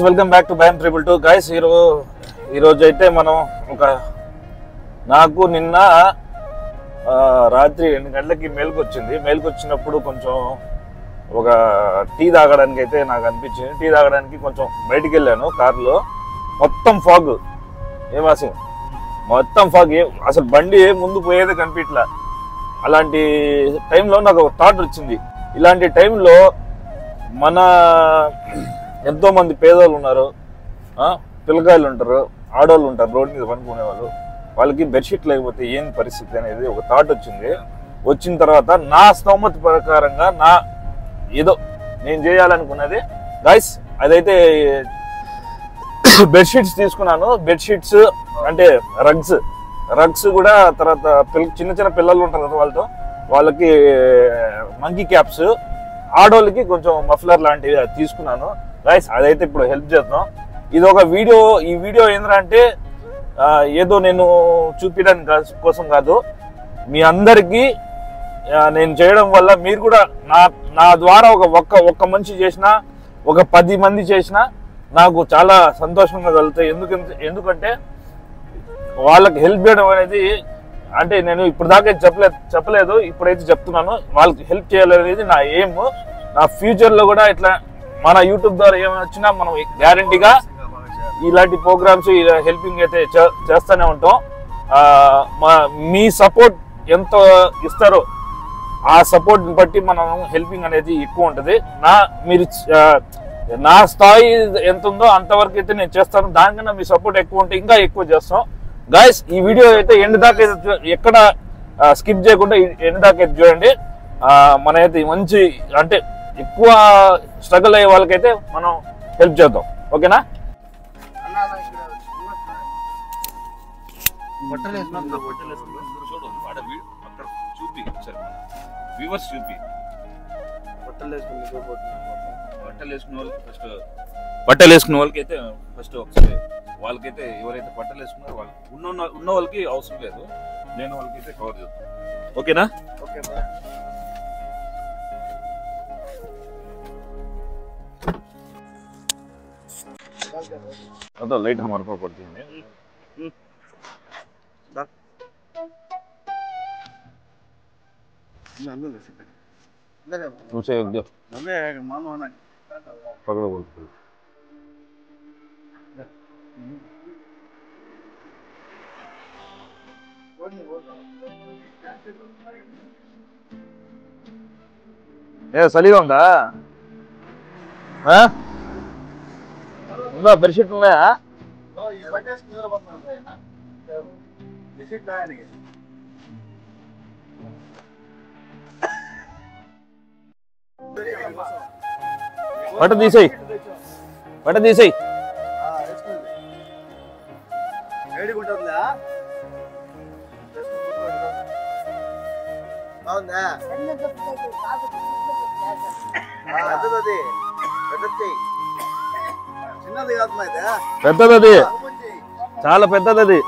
Welcome back to బైఎం 222 guys. ఈరోజు అయితే మనం నాకు నిన్న రాత్రి 8 గంటలకి మేలుకు వచ్చినప్పుడు కొంచెం ఒక టీ తాగడానికి అయితే నాకు అనిపించింది. టీ తాగడానికి కొంచెం బయటికి వెళ్ళాను కార్లో. మొత్తం ఫాగ్, ఏమాసి మొత్తం ఫాగ్, అసలు బండి ముందు పోయేది కనిపించలే. అలాంటి టైంలో నాకు ఒక థాట్ వచ్చింది. ఇలాంటి టైంలో మన ఎంతో మంది పేదోళ్ళు ఉన్నారు, పిల్లకాయలు ఉంటారు, ఆడవాళ్ళు ఉంటారు, రోడ్డు మీద పనుకునే వాళ్ళు. వాళ్ళకి బెడ్షీట్ లేకపోతే ఏం పరిస్థితి అనేది ఒక థాట్ వచ్చింది. వచ్చిన తర్వాత నా స్తోమత ప్రకారంగా ఏదో నేను చేయాలనుకున్నది గైస్, అదైతే బెడ్షీట్స్ తీసుకున్నాను. బెడ్షీట్స్ అంటే రగ్స్ కూడా, తర్వాత చిన్న చిన్న పిల్లలు ఉంటారు కదా, వాళ్ళకి మంకీ క్యాప్స్, ఆడోళ్ళకి కొంచెం మఫ్లర్ లాంటివి తీసుకున్నాను గైస్. అదైతే ఇప్పుడు హెల్ప్ చేద్దాం. ఇది ఒక వీడియో. ఈ వీడియో ఏంటంటే ఏదో నేను చూపించడానికి కోసం కాదు, మీ అందరికీ నేను చేయడం వల్ల మీరు కూడా నా ద్వారా ఒక్క మనిషి చేసినా, ఒక 10 మంది చేసినా నాకు చాలా సంతోషంగా కలుగుతాయి. ఎందుకంటే వాళ్ళకి హెల్ప్ చేయడం అనేది, అంటే నేను ఇప్పుడు దాకా చెప్పలేదు, ఇప్పుడైతే చెప్తున్నాను. వాళ్ళకి హెల్ప్ చేయాలనేది నా ఎయిమ్. నా ఫ్యూచర్లో కూడా ఇట్లా మన యూట్యూబ్ ద్వారా ఏమైనా వచ్చినా మనం గ్యారంటీగా ఇలాంటి ప్రోగ్రామ్స్, హెల్పింగ్ అయితే చేస్తూనే ఉంటాం. మీ సపోర్ట్ ఎంత ఇస్తారో ఆ సపోర్ట్ బట్టి మనం హెల్పింగ్ అనేది ఎక్కువ ఉంటుంది. మీరు నా స్థాయి ఎంత ఉందో అంతవరకు అయితే నేను చేస్తాను. దానికన్నా మీ సపోర్ట్ ఎక్కువ ఉంటే ఇంకా ఎక్కువ చేస్తాం గైస్. ఈ వీడియో అయితే ఎండ్ దాకా ఎక్కడ స్కిప్ చేయకుండా ఎండ్ దాకా అయితే చూడండి. మనైతే మంచి, అంటే ఎక్కువ స్ట్రగుల్ అయ్యే వాళ్ళకైతే మనం హెల్ప్ చేద్దాం, ఓకేనా? బట్టలు వేసుకున్న వాళ్ళకి అయితే ఫస్ట్ ఒకసారి వాళ్ళకైతే, ఎవరైతే బట్టలు వేసుకున్నారో వాళ్ళు ఉన్న వాళ్ళకి అవసరం లేదు, లేని వాళ్ళకైతే కవర్ చేద్దాం, ఓకేనా? ఓకే. तो लाइट हमारे पास पड़ती है उसे दो पकड़ो बोल सलीगा ఉందా? ఉందా బెడ్షీట్ ఉన్నాయా? బట్ట తీసేయి. పెద్దది, చాలా పెద్దది.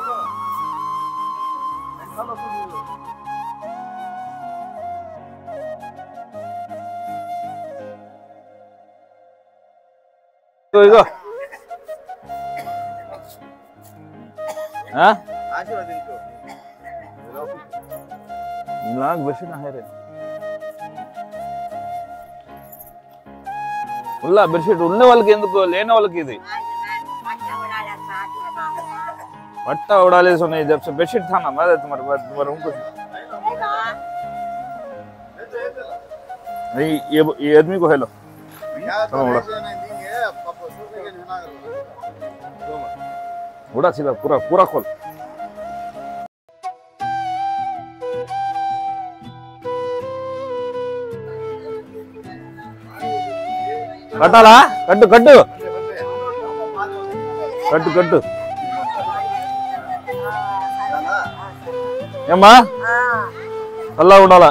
ఇగో బెడ్షీట్ ఉన్న వాళ్ళకి ఎందుకు, లేని వాళ్ళకి ఇది पट्टा उड़ा ले सो नहीं, जब से बेडशीट था ना मैं तुम्हारे उनको नहीं, ये आदमी को हेलो उड़ा सीधा पूरा खोल. कटाला कट्टू कट्टू कट्टू कट्टू ఏమ్మా అలా ఉండాలా?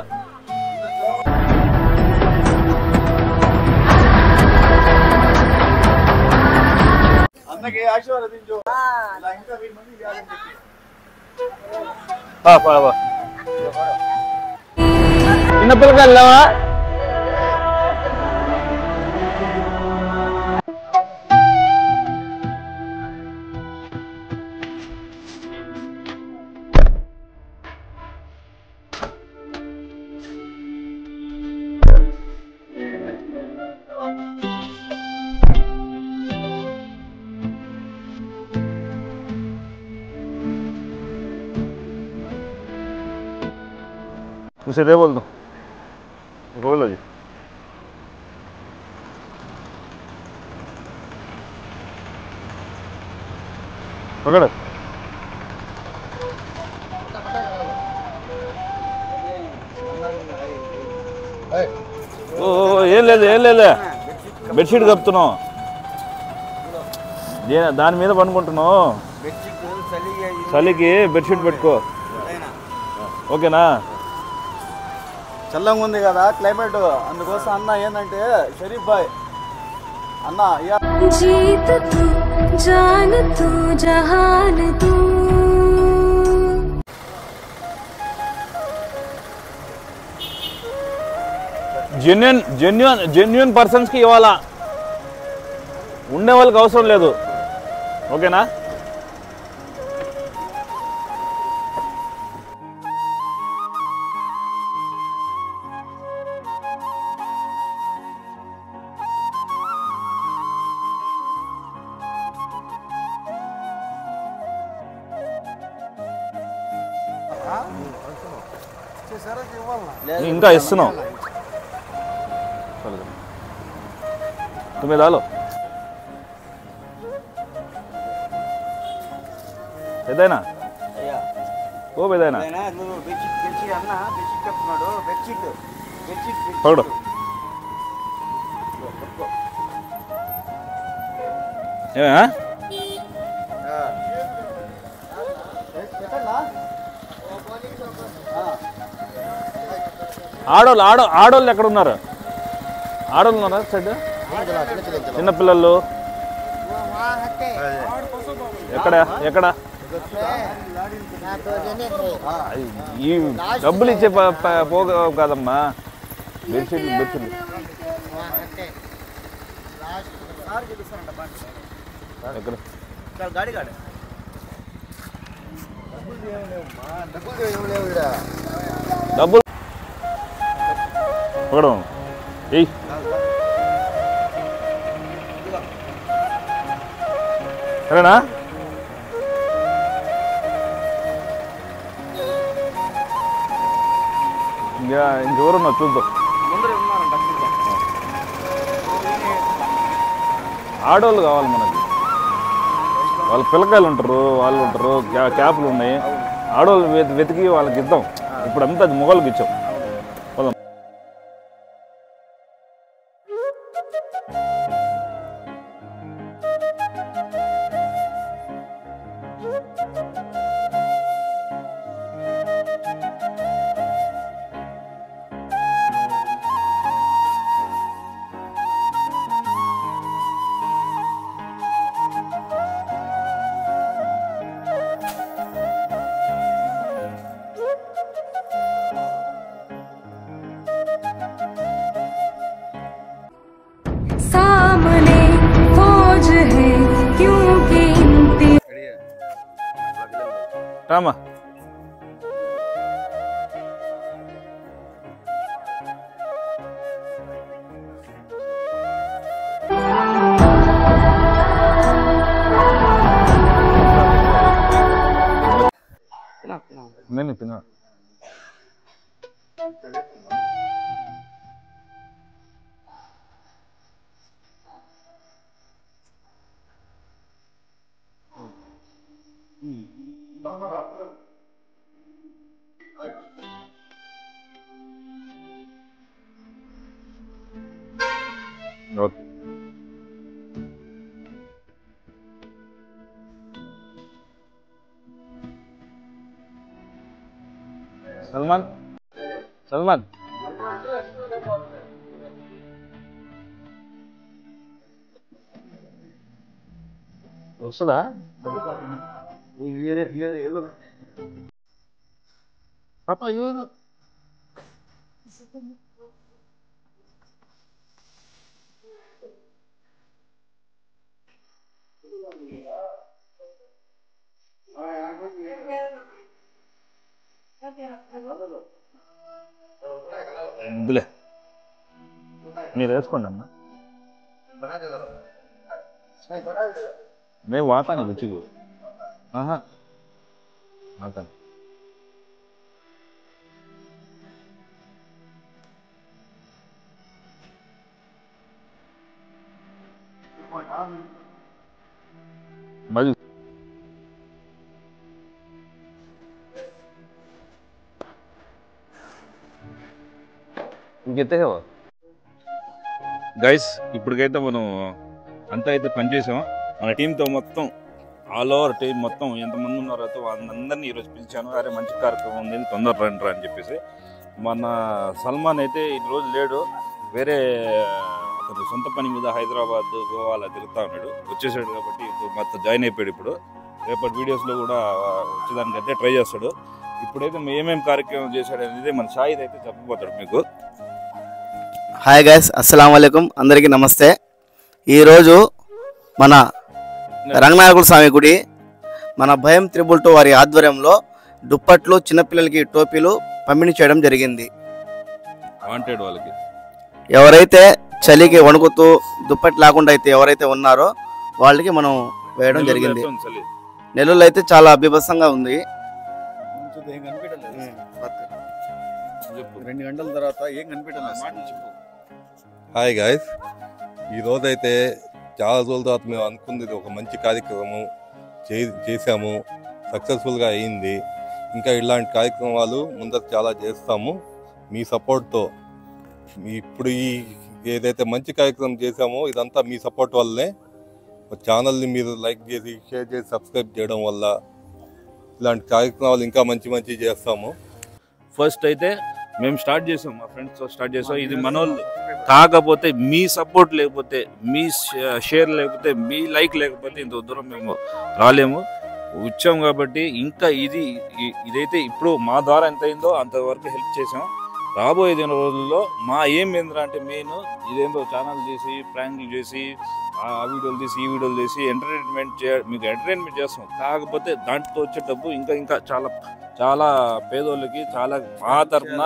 అన్నకి ఆశీర్వాదించు. చిన్న పిల్లకి వెళ్దామా? उसे दे बोल दो, बोलो जी। पकड़ ఏం లేదు బెడ్షీట్ కప్పుతున్నావు, దాని మీద పనుకుంటున్నావు. చలికి బెడ్షీట్ పెట్టుకో, ఓకేనా? చల్లంగా ఉంది కదా క్లైమేట్, అందుకోసం అన్న ఏంటంటే షరీఫ్ భాయ్ అన్న జీత్ తూ జాన్ తూ జహాన్ తూ జెన్యున్ పర్సన్స్కి ఇవ్వాలా, ఉండే వాళ్ళకి అవసరం లేదు, ఓకేనా? ఇంకా ఇస్తున్నావు, तुम्हें डालो ఏదైనా ఓ ఏదైనా పకడు. ఏమా ఆడోళ్ళు ఎక్కడ ఉన్నారు? ఆడోళ్ళు ఉన్నారా సైడ్? చిన్నపిల్లలు ఎక్కడ ఈ డబ్బులు ఇచ్చే పోగ కాదమ్మా, బెడ్షీట్లు డబ్బులు పకడం ఏయ్ సరేనా? ఇంకెవరున్నావు చూద్దాం. ఆడవాళ్ళు కావాలి మనకి, వాళ్ళ పిల్లకాయలు ఉంటారు, వాళ్ళు ఉంటారు, క్యాప్లు ఉన్నాయి, ఆడవాళ్ళు వెతికి వాళ్ళకి ఇద్దాం. ఇప్పుడు అంతా అది మొగళ్ళకి ఇచ్చాం. రామా నేను తిన్నా. సల్మాన్ వస్తుందా? పాపా మీరు వేసుకోండి అన్న. మేము వాతాను రుచిగు వాతాను మరి ఇంకెత్తే గైస్, ఇప్పటికైతే మనం అంతా అయితే పనిచేసాం. మన టీంతో మొత్తం ఆల్ ఓవర్ టీం మొత్తం ఎంతమంది ఉన్నారో అయితే వాళ్ళందరినీ ఈరోజు పిలిచాను. అరే మంచి కార్యక్రమం ఉంది, తొందర రండి అని చెప్పేసి. మన సల్మాన్ అయితే ఈరోజు లేడు, వేరే అతను సొంత పని మీద హైదరాబాద్ గోవా అలా తిరుగుతూ ఉన్నాడు. వచ్చేసాడు కాబట్టి ఇప్పుడు మొత్తం జాయిన్ అయిపోయాడు. ఇప్పుడు రేపటి వీడియోస్లో కూడా వచ్చేదానికైతే ట్రై చేస్తాడు. ఇప్పుడైతే ఏమేమి కార్యక్రమం చేశాడు అనేది మన షాహిద్ అయితే చెప్పబోతాడు మీకు. హాయ్ గైస్, అస్సలం వాలేకుమ్, అందరికీ నమస్తే. ఈరోజు మన రంగనాయకుల స్వామి గుడి మన భయం 322 వారి ఆధ్వర్యంలో దుప్పట్లు, చిన్నపిల్లలకి టోపీలు పంపిణీ చేయడం జరిగింది. వాంటెడ్ వాళ్ళకి ఎవరైతే చలికి వణుకుతూ దుప్పటి లేకుండా అయితే ఎవరైతే ఉన్నారో వాళ్ళకి మనం వేయడం జరిగింది. నెల్లూరులో అయితే చాలా అభ్యభసంగా ఉంది. 2 గంటల తర్వాత ఏం కనిపించలేదు. హాయ్ గాయస్, ఈరోజైతే చాలా రోజుల తర్వాత మేము అనుకున్నది ఒక మంచి కార్యక్రమం చేశాము, సక్సెస్ఫుల్గా అయ్యింది. ఇంకా ఇలాంటి కార్యక్రమాలు ముందర చాలా చేస్తాము మీ సపోర్ట్తో. ఇప్పుడు ఏదైతే మంచి కార్యక్రమం చేశామో ఇదంతా మీ సపోర్ట్ వల్లనే. ఛానల్ని మీరు లైక్ చేసి, షేర్ చేసి, సబ్స్క్రైబ్ చేయడం వల్ల ఇలాంటి కార్యక్రమాలు ఇంకా మంచి చేస్తాము. ఫస్ట్ అయితే మేము స్టార్ట్ చేసాం, మా ఫ్రెండ్స్తో స్టార్ట్ చేసాం. ఇది మనోళ్ళు కాకపోతే మీ సపోర్ట్ లేకపోతే, మీ షేర్ లేకపోతే, మీ లైక్ లేకపోతే ఇంత దూరం మేము రాలేము. వచ్చాం కాబట్టి ఇంకా ఇదైతే ఇప్పుడు మా ద్వారా ఎంత అయిందో అంతవరకు హెల్ప్ చేసాం. రాబోయే రోజుల్లో మా ఏం ఏంద్రా అంటే మెయిన్ ఇదేందో ఛానల్ చేసి, ప్రాంకులు చేసి, ఆ వీడియోలు తీసి, ఈ వీడియోలు చేసి మీకు ఎంటర్టైన్మెంట్ చేస్తాం. కాకపోతే దాంట్లో వచ్చే డబ్బు ఇంకా చాలా చాలా పేదోళ్ళకి, చాలా మా తరఫున,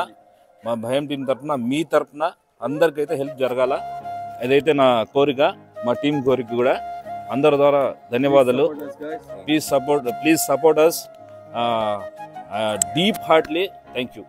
మా భయం టీం తరఫున, మీ తరఫున అందరికైతే హెల్ప్ జరగాల. అదైతే నా కోరిక, మా టీం కోరిక కూడా. అందరి ద్వారా ధన్యవాదాలు. Please support us deep heartly. Thank you.